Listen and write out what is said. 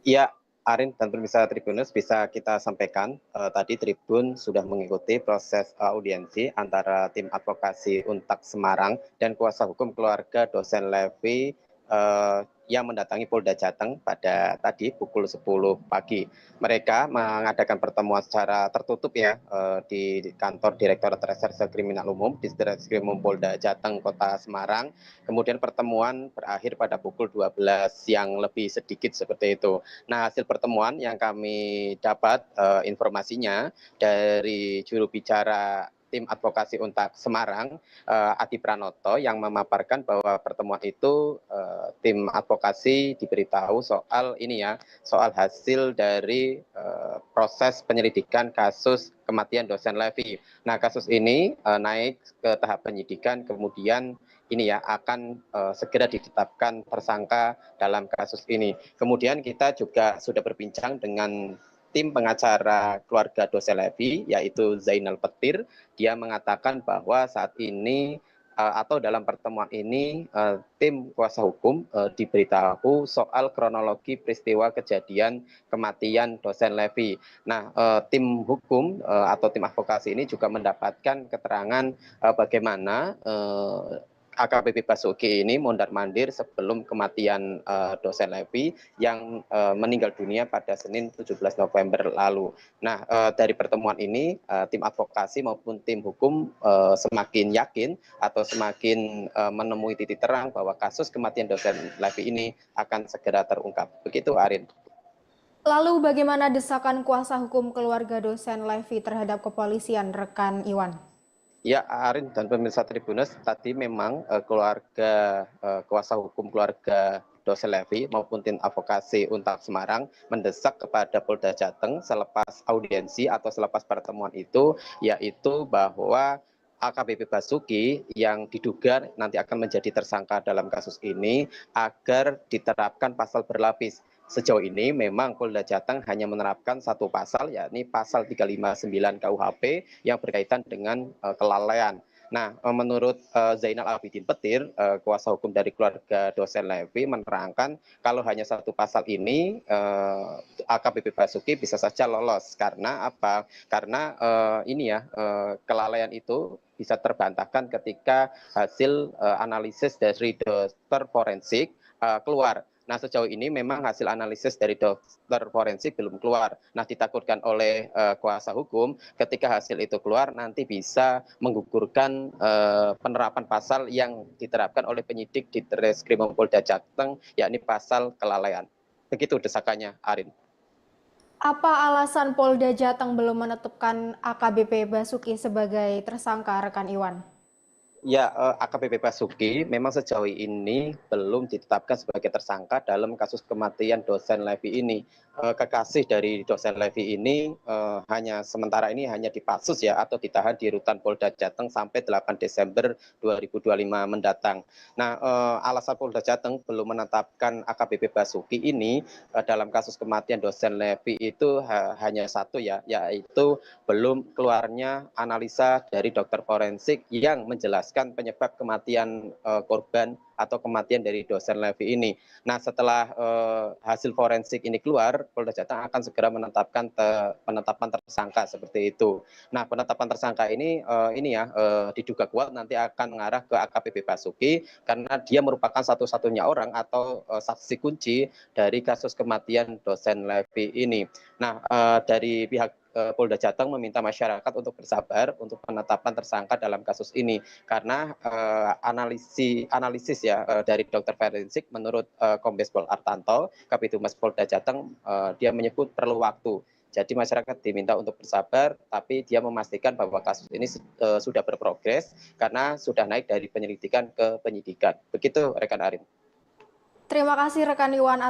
Ya, Arin dan pemirsa Tribunnews bisa kita sampaikan, tadi Tribun sudah mengikuti proses audiensi antara tim advokasi Untak Semarang dan kuasa hukum keluarga dosen Levi yang mendatangi Polda Jateng pada tadi pukul 10 pagi. Mereka mengadakan pertemuan secara tertutup ya di kantor Direktorat Reserse Kriminal Umum di Ditreskrimum Polda Jateng Kota Semarang. Kemudian pertemuan berakhir pada pukul 12 siang lebih sedikit seperti itu. Nah, hasil pertemuan yang kami dapat informasinya dari juru bicara tim advokasi Untak Semarang, Adi Pranoto, yang memaparkan bahwa pertemuan itu tim advokasi diberitahu soal ini ya, soal hasil dari proses penyelidikan kasus kematian dosen Levi. Nah, kasus ini naik ke tahap penyidikan, kemudian ini ya akan segera ditetapkan tersangka dalam kasus ini. Kemudian kita juga sudah berbincang dengan tim pengacara keluarga dosen Levi, yaitu Zainal Petir. Dia mengatakan bahwa saat ini atau dalam pertemuan ini tim kuasa hukum diberitahu soal kronologi peristiwa kejadian kematian dosen Levi. Nah, tim hukum atau tim advokasi ini juga mendapatkan keterangan bagaimana AKBP Basuki ini mondar-mandir sebelum kematian dosen Levi yang meninggal dunia pada Senin 17 November lalu. Nah, dari pertemuan ini tim advokasi maupun tim hukum semakin yakin atau semakin menemui titik terang bahwa kasus kematian dosen Levi ini akan segera terungkap. Begitu, Arin. Lalu bagaimana desakan kuasa hukum keluarga dosen Levi terhadap kepolisian, rekan Iwan? Ya, Arin dan pemirsa Tribunnews, tadi memang keluarga kuasa hukum keluarga dosen Levi maupun tim advokasi Untak Semarang mendesak kepada Polda Jateng selepas audiensi atau selepas pertemuan itu, yaitu bahwa AKBP Basuki yang diduga nanti akan menjadi tersangka dalam kasus ini agar diterapkan pasal berlapis. Sejauh ini memang Polda Jateng hanya menerapkan satu pasal, yakni pasal 359 KUHP yang berkaitan dengan kelalaian. Nah, menurut Zainal Abidin Petir, kuasa hukum dari keluarga dosen Levi, menerangkan kalau hanya satu pasal ini, AKBP Basuki bisa saja lolos. Karena apa? Karena ini ya, kelalaian itu bisa terbantahkan ketika hasil analisis dari dokter forensik keluar. Nah, sejauh ini memang hasil analisis dari dokter forensik belum keluar. Nah, ditakutkan oleh kuasa hukum ketika hasil itu keluar nanti bisa menggugurkan penerapan pasal yang diterapkan oleh penyidik di Ditreskrimum Polda Jateng, yakni pasal kelalaian. Begitu desakannya, Arin. Apa alasan Polda Jateng belum menetapkan AKBP Basuki sebagai tersangka, rekan Iwan? Ya, AKBP Basuki memang sejauh ini belum ditetapkan sebagai tersangka dalam kasus kematian dosen Levi ini. Kekasih dari dosen Levi ini hanya sementara ini hanya dipatsus ya atau ditahan di rutan Polda Jateng sampai 8 Desember 2025 mendatang. Nah, alasan Polda Jateng belum menetapkan AKBP Basuki ini dalam kasus kematian dosen Levi itu hanya satu ya, yaitu belum keluarnya analisa dari dokter forensik yang menjelaskan penyebab kematian korban atau kematian dari dosen Levi ini. Nah, setelah hasil forensik ini keluar, Polda Jateng akan segera menetapkan penetapan tersangka seperti itu. Nah, penetapan tersangka ini ya diduga kuat nanti akan mengarah ke AKBP Basuki karena dia merupakan satu-satunya orang atau saksi kunci dari kasus kematian dosen Levi ini. Nah, dari pihak Polda Jateng meminta masyarakat untuk bersabar untuk penetapan tersangka dalam kasus ini karena analisis ya dari dokter forensik menurut Kombes Pol Artanto, Kabid Humas Polda Jateng, dia menyebut perlu waktu. Jadi masyarakat diminta untuk bersabar, tapi dia memastikan bahwa kasus ini sudah berprogres karena sudah naik dari penyelidikan ke penyidikan. Begitu, rekan Arin. Terima kasih rekan Iwan atas